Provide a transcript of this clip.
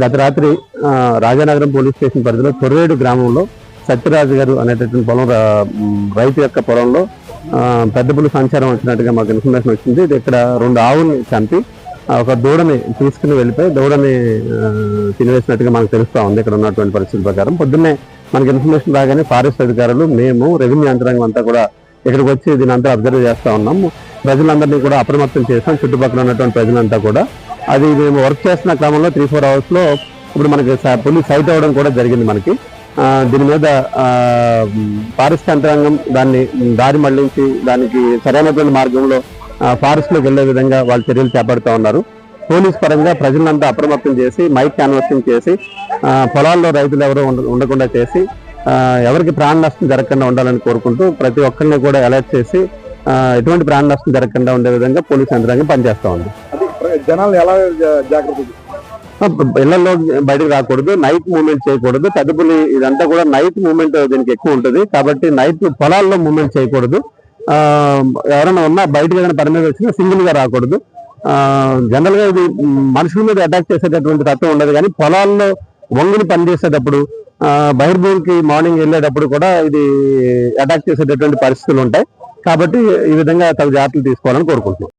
గత రాత్రి Rajanagaram police station పరిధిలో తొర్రేడు గ్రామంలో సత్యరాజు గారు అనేటటువంటి పొలం రైతు యొక్క పొలంలో పెద్ద పులి సంచారం వచ్చినట్టుగా మాకు ఇన్ఫర్మేషన్ వచ్చింది. ఇది ఇక్కడ 2 ఆవుల్ని చంపి ఒక దూడని తీసుకుని వెళ్ళిపోయి దూడని తినివేసినట్టుగా మనకు తెలుస్తా ఉంది. ఇక్కడ ఉన్నటువంటి పరిస్థితుల ప్రకారం పొద్దున్నే మనకి ఇన్ఫర్మేషన్ రాగానే ఫారెస్ట్ అధికారులు, మేము, రెవెన్యూ యంత్రాంగం అంతా కూడా ఇక్కడికి వచ్చి దీని అంతా అబ్జర్వ్ చేస్తా ఉన్నాము. ప్రజలందరినీ కూడా అప్రమత్తం చేస్తాం. చుట్టుపక్కల ఉన్నటువంటి ప్రజలంతా కూడా అది మేము వర్క్ చేస్తున్న క్రమంలో 3-4 అవర్స్లో ఇప్పుడు మనకి పులి సైట్ అవ్వడం కూడా జరిగింది. మనకి దీని మీద ఫారెస్ట్ యంత్రాంగం దాన్ని దారి మళ్లించి దానికి సరైనటువంటి మార్గంలో ఫారెస్ట్లోకి వెళ్లే విధంగా వాళ్ళు చర్యలు చేపడుతూ ఉన్నారు. పోలీస్ పరంగా ప్రజలంతా అప్రమత్తం చేసి మైక్ క్యాన్వాసింగ్ చేసి పొలాల్లో రైతులు ఎవరో ఉండకుండా చేసి ఎవరికి ప్రాణ నష్టం జరగకుండా ఉండాలని కోరుకుంటూ ప్రతి ఒక్కరిని కూడా అలర్ట్ చేసి ఎటువంటి ప్రాణ నష్టం జరగకుండా ఉండే విధంగా పోలీస్ యంత్రాంగం పనిచేస్తూ ఉంది. జనాలు ఎలా జాగ్రత్త? ఇళ్లలో బయటకు రాకూడదు, నైట్ మూవ్మెంట్ చేయకూడదు. పెద్దపులి ఇదంతా కూడా నైట్ మూవ్మెంట్ దీనికి ఎక్కువ ఉంటుంది కాబట్టి నైట్ పొలాల్లో మూవ్మెంట్ చేయకూడదు. ఎవరైనా ఉన్నా బయటకు ఏదైనా పని మీద వచ్చినా సింగిల్ గా రాకూడదు. జనరల్ గా ఇది మనుషుల మీద అటాక్ చేసేటటువంటి తత్వం ఉండదు, కానీ పొలాల్లో వంగుని పనిచేసేటప్పుడు బహిర్భూమికి మార్నింగ్ వెళ్ళేటప్పుడు కూడా ఇది అటాక్ చేసేటటువంటి పరిస్థితులు ఉంటాయి. కాబట్టి ఈ విధంగా తగు జాగ్రత్తలు తీసుకోవాలని కోరుకుంటున్నాం.